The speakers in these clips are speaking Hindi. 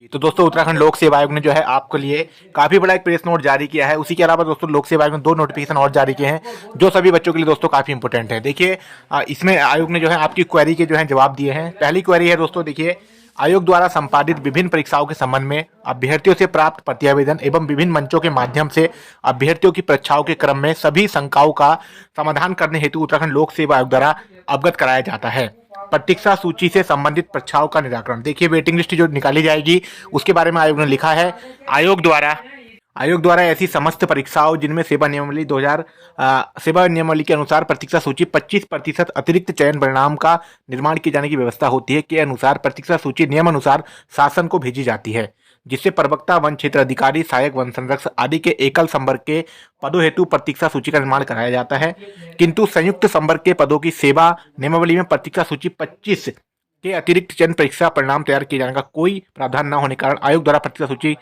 तो दोस्तों उत्तराखंड लोक सेवा आयोग ने जो है आपके लिए काफी बड़ा एक प्रेस नोट जारी किया है। उसी के अलावा दोस्तों लोक सेवा आयोग ने 2 नोटिफिकेशन और जारी किए हैं जो सभी बच्चों के लिए दोस्तों काफी इंपॉर्टेंट है। देखिए इसमें आयोग ने जो है आपकी क्वेरी के जो है जवाब दिए हैं। पहली क्वेरी है दोस्तों, देखिए आयोग द्वारा संपादित विभिन्न परीक्षाओं के संबंध में अभ्यर्थियों से प्राप्त प्रतिवेदन एवं विभिन्न मंचों के माध्यम से अभ्यर्थियों की परीक्षाओं के क्रम में सभी शंकाओं का समाधान करने हेतु उत्तराखंड लोक सेवा आयोग द्वारा अवगत कराया जाता है। प्रतीक्षा सूची से संबंधित परीक्षाओं का निराकरण, देखिए वेटिंग लिस्ट जो निकाली जाएगी उसके बारे में आयोग ने लिखा है। आयोग द्वारा ऐसी समस्त परीक्षाओं जिनमें सेवा नियमावली 2000 सेवा नियमावली के अनुसार प्रतीक्षा सूची 25% अतिरिक्त चयन परिणाम का निर्माण किए जाने की व्यवस्था होती है के अनुसार प्रतीक्षा सूची नियमानुसार शासन को भेजी जाती है, जिससे प्रवक्ता, वन क्षेत्र अधिकारी, सहायक वन संरक्षक आदि के एकल संवर्ग के पदों हेतु प्रतीक्षा सूची का निर्माण कराया जाता है। किंतु संयुक्त संवर्ग के पदों की सेवा नियमावली में प्रतीक्षा सूची 25 के अतिरिक्त चयन परीक्षा परिणाम तैयार किए जाने का कोई प्रावधान न होने के कारण आयोग द्वारा प्रतीक्षा सूची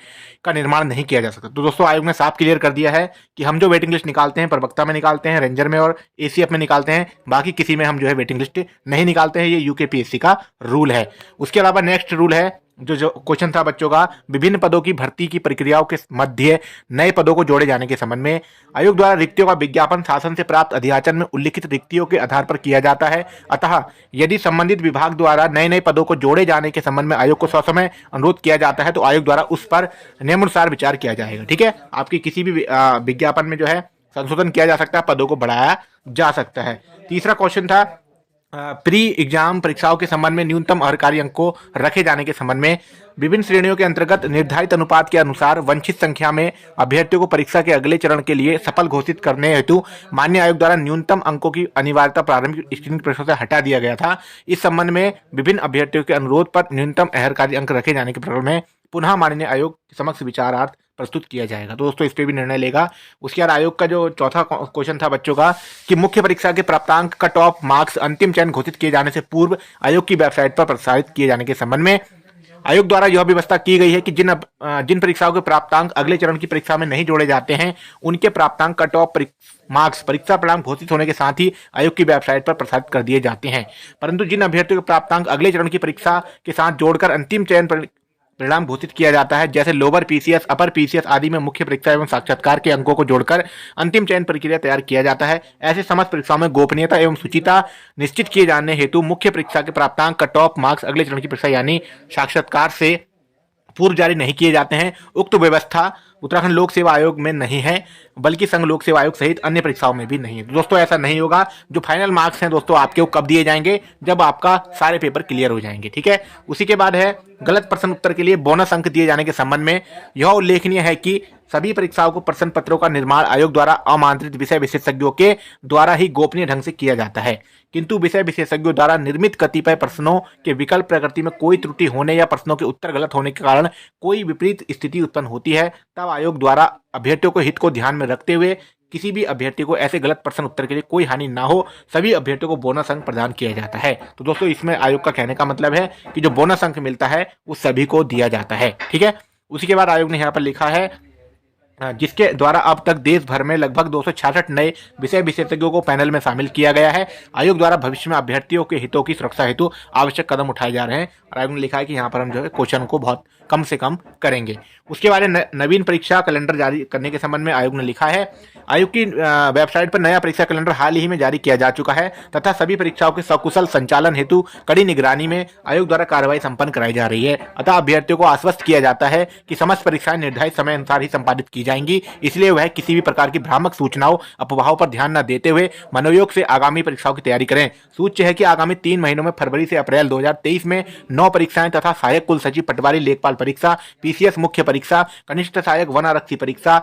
का निर्माण नहीं किया जा सकता। तो दोस्तों आयोग ने साफ क्लियर कर दिया है कि हम जो वेटिंग लिस्ट निकालते हैं प्रवक्ता में निकालते हैं, रेंजर में और एसीएफ में निकालते हैं, बाकी किसी में हम जो है वेटिंग लिस्ट नहीं निकालते हैं। ये यूकेपीएससी का रूल है। उसके अलावा नेक्स्ट रूल है जो क्वेश्चन था बच्चों का, विभिन्न पदों की भर्ती की प्रक्रियाओं के मध्य नए पदों को जोड़े जाने के संबंध में आयोग द्वारा रिक्तियों का विज्ञापन शासन से प्राप्त अधियाचन में उल्लिखित रिक्तियों के आधार पर किया जाता है। अतः यदि संबंधित विभाग द्वारा नए नए पदों को जोड़े जाने के संबंध में आयोग को ससमय अनुरोध किया जाता है तो आयोग द्वारा उस पर नियमानुसार विचार किया जाएगा। ठीक है, आपकी किसी भी विज्ञापन में जो है संशोधन किया जा सकता है, पदों को बढ़ाया जा सकता है। तीसरा क्वेश्चन था प्री एग्जाम परीक्षाओं के संबंध में न्यूनतम अर्हकारी अंक को रखे जाने के संबंध में विभिन्न श्रेणियों के अंतर्गत निर्धारित अनुपात के अनुसार वंचित संख्या में अभ्यर्थियों को परीक्षा के अगले चरण के लिए सफल घोषित करने हेतु मान्य आयोग द्वारा न्यूनतम अंकों की अनिवार्यता प्रारंभिक स्क्रीनिंग परीक्षा से हटा दिया गया था। इस संबंध में विभिन्न अभ्यर्थियों के अनुरोध पर न्यूनतम अर्हकारी अंक रखे जाने के प्रकरण में पुनः माननीय आयोग के समक्ष विचारार्थ प्रस्तुत किया जाएगा। तो दोस्तों इस पे भी निर्णय लेगा। उसके बाद आयोग का जो चौथा क्वेश्चन था बच्चों का कि मुख्य परीक्षा के प्राप्तांक कट ऑफ मार्क्स अंतिम चयन घोषित किए जाने से पूर्व आयोग की वेबसाइट पर प्रसारित किए जाने के संबंध में आयोग द्वारा यह व्यवस्था की गई है कि जिन परीक्षाओं के प्राप्तांक अगले चरण की परीक्षा में नहीं जोड़े जाते हैं उनके प्राप्तांक कट ऑफ मार्क्स परीक्षा परिणाम घोषित होने के साथ ही आयोग की वेबसाइट पर प्रसारित कर दिए जाते हैं। परंतु जिन अभ्यर्थियों के प्राप्तांक अगले चरण की परीक्षा के साथ जोड़कर अंतिम चयन परिणाम घोषित किया जाता है, जैसे लोअर पीसीएस, अपर पीसीएस आदि में मुख्य परीक्षा एवं साक्षात्कार के अंकों को जोड़कर अंतिम चयन प्रक्रिया तैयार किया जाता है। ऐसे समस्त परीक्षाओं में गोपनीयता एवं शुचिता निश्चित किए जाने हेतु मुख्य परीक्षा के प्राप्तांक कट ऑफ मार्क्स अगले चरण की परीक्षा यानी साक्षात्कार से पूर्व जारी नहीं किए जाते हैं। उक्त व्यवस्था उत्तराखंड लोक सेवा आयोग में नहीं है बल्कि संघ लोक सेवा आयोग सहित अन्य परीक्षाओं में भी नहीं है। दोस्तों ऐसा नहीं होगा। जो फाइनल मार्क्स हैं दोस्तों आपके वो कब दिए जाएंगे, जब आपका सारे पेपर क्लियर हो जाएंगे। ठीक है, उसी के बाद है गलत प्रश्न उत्तर के लिए बोनस अंक दिए जाने के संबंध में यह उल्लेखनीय है कि सभी परीक्षाओं को प्रश्न पत्रों का निर्माण आयोग द्वारा आमंत्रित विषय विशेषज्ञों के द्वारा ही गोपनीय ढंग से किया जाता है, किंतु विषय विशेषज्ञों द्वारा निर्मित कतिपय प्रश्नों के विकल्प प्रकृति में कोई त्रुटि होने या प्रश्नों के उत्तर गलत होने के कारण कोई विपरीत स्थिति उत्पन्न होती है तब आयोग द्वारा अभ्यर्थियों को हित को ध्यान में रखते हुए किसी भी अभ्यर्थी को ऐसे गलत प्रश्न उत्तर के लिए कोई हानि ना हो सभी अभ्यर्थियों को बोनस अंक प्रदान किया जाता है। तो दोस्तों इसमें आयोग का कहने का मतलब है कि जो बोनस अंक मिलता है वो सभी को दिया जाता है। ठीक है, उसी के बाद आयोग ने यहाँ पर लिखा है जिसके द्वारा अब तक देश भर में लगभग 266 नए विषय विशेषज्ञों को पैनल में शामिल किया गया है। आयोग द्वारा भविष्य में अभ्यर्थियों के हितों की सुरक्षा हेतु आवश्यक कदम उठाए जा रहे हैं और आयोग ने लिखा है कि यहाँ पर हम जो है क्वेश्चन को बहुत कम से कम करेंगे। उसके बाद नवीन परीक्षा कैलेंडर जारी करने के संबंध में आयोग ने लिखा है आयोग की वेबसाइट पर नया परीक्षा कैलेंडर हाल ही में जारी किया जा चुका है तथा सभी परीक्षाओं के सकुशल संचालन हेतु कड़ी निगरानी में आयोग द्वारा कार्रवाई संपन्न कराई जा रही है। अतः अभ्यर्थियों को आश्वस्त किया जाता है कि समस्त परीक्षाएं निर्धारित समय अनुसार ही संपादित की जाएंगी, इसलिए वह किसी भी प्रकार की भ्रामक सूचनाओं अफवाहों पर ध्यान न देते हुए मनोयोग से आगामी परीक्षाओं की तैयारी करें। सूच्य है कि आगामी 3 महीनों में फरवरी से अप्रैल 2023 में 9 परीक्षाएं तथा सहायक कुल सचिव पटवारी लेखपाल परीक्षा, पीसीएस मुख्य परीक्षा, कनिष्ठ सहायक वन आरक्षी परीक्षा,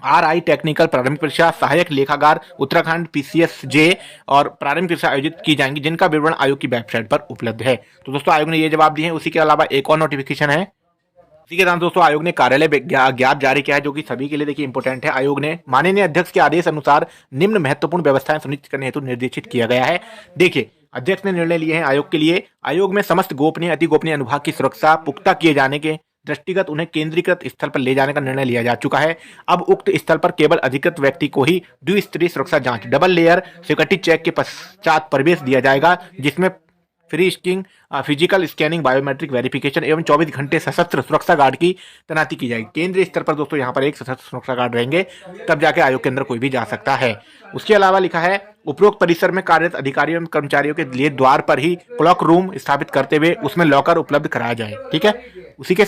RI टेक्निकल प्रारंभिक परीक्षा, सहायक लेखाकार उत्तराखंड पीसीएस जे और प्रारंभिक परीक्षा आयोजित की जाएंगी जिनका विवरण आयोग की वेबसाइट पर उपलब्ध है। तो दोस्तों आयोग ने ये जवाब दिए हैं। उसी के अलावा एक और नोटिफिकेशन है। इसी के साथ दोस्तों आयोग ने कार्यालय ज्ञाप जारी किया है जो कि सभी के लिए देखिए इंपॉर्टेंट है। आयोग ने माननीय अध्यक्ष के आदेश अनुसार निम्न महत्वपूर्ण व्यवस्थाएं सुनिश्चित करने हेतु निर्देशित किया गया है। देखिए अध्यक्ष ने निर्णय लिए हैं आयोग के लिए। आयोग में समस्त गोपनीय अति गोपनीय अनुभाग की सुरक्षा पुख्ता किए जाने के दृष्टिगत उन्हें केंद्रीकृत स्थल पर ले जाने का निर्णय लिया जा चुका है। अब उक्त स्थल पर केवल अधिकृत व्यक्ति को ही द्विस्तरीय सुरक्षा जांच डबल लेयर सिक्योरिटी चेक के पश्चात प्रवेश दिया जाएगा, जिसमें free physical scanning, biometric verification एवं 24 घंटे सशस्त्र सुरक्षा गार्ड की तैनाती की जाएगी। केंद्रीय स्तर पर दोस्तों यहाँ पर एक सशस्त्र सुरक्षा गार्ड रहेंगे, तब जाके आयोग के अंदर कोई भी जा सकता है। उसके अलावा लिखा है उपरोक्त परिसर में कार्यरत अधिकारियों एवं कर्मचारियों के लिए द्वार पर ही क्लॉक रूम स्थापित करते हुए उसमें लॉकर उपलब्ध कराया जाए। ठीक है, उसी के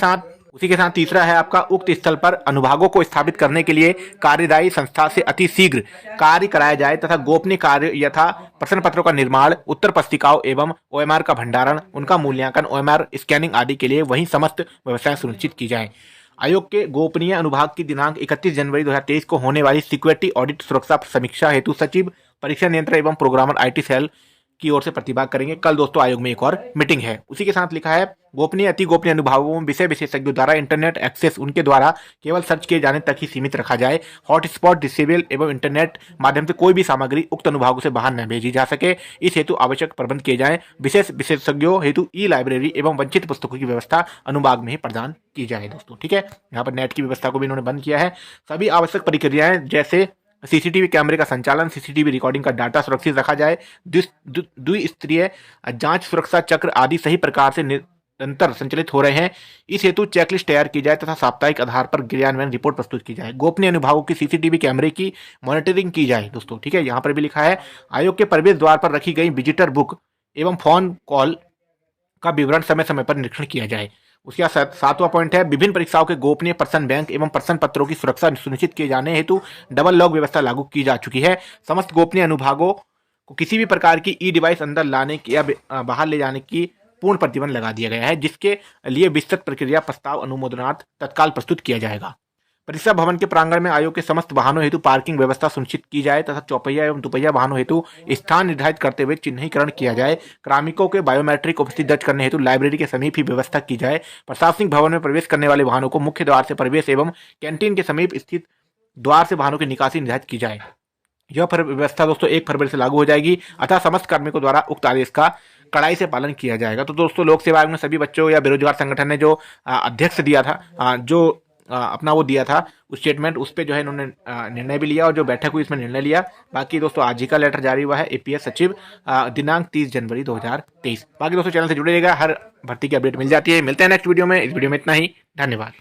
साथ तीसरा है आपका उक्त स्थल पर अनुभागों को स्थापित करने के लिए कार्यदायी संस्था से अति शीघ्र कार्य कराया जाए तथा गोपनीय कार्य यथा प्रश्न पत्रों का निर्माण, उत्तर पुस्तिकाओं एवं ओएमआर का भंडारण, उनका मूल्यांकन, ओएमआर स्कैनिंग आदि के लिए वही समस्त व्यवस्थाएं सुनिश्चित की जाए। आयोग के गोपनीय अनुभाग की दिनांक 31 जनवरी 2023 को होने वाली सिक्योरिटी ऑडिट सुरक्षा समीक्षा हेतु सचिव, परीक्षा नियंत्रण एवं प्रोग्रामर आईटी सेल की ओर से प्रतिभाग करेंगे। कल दोस्तों आयोग में एक और मीटिंग है। उसी के साथ लिखा है गोपनीय अति गोपनीय अनुभागों में विषय विशेषज्ञों द्वारा इंटरनेट एक्सेस उनके द्वारा केवल सर्च किए जाने तक ही सीमित रखा जाए। हॉटस्पॉट डिसेबल एवं इंटरनेट माध्यम से कोई भी सामग्री उक्त अनुभागों से बाहर न भेजी जा सके, इस हेतु आवश्यक प्रबंध किए जाएं। विशेष विशेषज्ञों हेतु ई लाइब्रेरी एवं वंचित पुस्तकों की व्यवस्था अनुभाग में ही प्रदान की जाए। दोस्तों ठीक है, यहाँ पर नेट की व्यवस्था को भी इन्होंने बंद किया है। सभी आवश्यक प्रक्रियाएं जैसे सीसीटीवी कैमरे का संचालन, सीसीटीवी रिकॉर्डिंग का डाटा सुरक्षित रखा जाए, द्विस्तरीय जांच सुरक्षा चक्र आदि सही प्रकार से निरंतर संचालित हो रहे हैं, इस हेतु चेकलिस्ट तैयार की जाए तथा साप्ताहिक आधार पर क्रियान्वयन रिपोर्ट प्रस्तुत की जाए। गोपनीय अनुभागों की सीसीटीवी कैमरे की मॉनिटरिंग की जाए। दोस्तों ठीक है, यहाँ पर भी लिखा है आयोग के प्रवेश द्वार पर रखी गई विजिटर बुक एवं फोन कॉल का विवरण समय समय पर निरीक्षण किया जाए। उसके बाद 7वां पॉइंट है विभिन्न परीक्षाओं के गोपनीय प्रश्न बैंक एवं प्रश्न पत्रों की सुरक्षा सुनिश्चित किए जाने हेतु डबल लॉक व्यवस्था लागू की जा चुकी है। समस्त गोपनीय अनुभागों को किसी भी प्रकार की ई डिवाइस अंदर लाने की या बाहर ले जाने की पूर्ण प्रतिबंध लगा दिया गया है, जिसके लिए विस्तृत प्रक्रिया प्रस्ताव अनुमोदनार्थ तत्काल प्रस्तुत किया जाएगा। परीक्षा भवन के प्रांगण में आयोग के समस्त वाहनों हेतु पार्किंग व्यवस्था सुनिश्चित की जाए तथा चौपहिया एवं दुपहिया वाहनों हेतु स्थान निर्धारित करते हुए चिन्हीकरण किया जाए। कार्मिकों के बायोमेट्रिक उपस्थिति दर्ज करने हेतु लाइब्रेरी के समीप ही व्यवस्था की जाए। प्रशासनिक भवन में प्रवेश करने वाले वाहनों को मुख्य द्वार से प्रवेश एवं कैंटीन के समीप स्थित द्वार से वाहनों की निकासी निर्धारित की जाए। यह व्यवस्था दोस्तों 1 फरवरी से लागू हो जाएगी, अतः समस्त कार्मिकों द्वारा उक्त आदेश का कड़ाई से पालन किया जाएगा। तो दोस्तों लोक सेवा आयोग ने सभी बच्चों या बेरोजगार संगठन ने जो अध्यक्ष दिया था, जो अपना वो दिया था उस स्टेटमेंट, उस पर जो है इन्होंने निर्णय भी लिया और जो बैठक हुई इसमें निर्णय लिया। बाकी दोस्तों आज ही का लेटर जारी हुआ है एपीएस सचिव, दिनांक 30 जनवरी 2023। बाकी दोस्तों चैनल से जुड़े रहेगा, हर भर्ती की अपडेट मिल जाती है। मिलते हैं नेक्स्ट वीडियो में। इस वीडियो में इतना ही, धन्यवाद।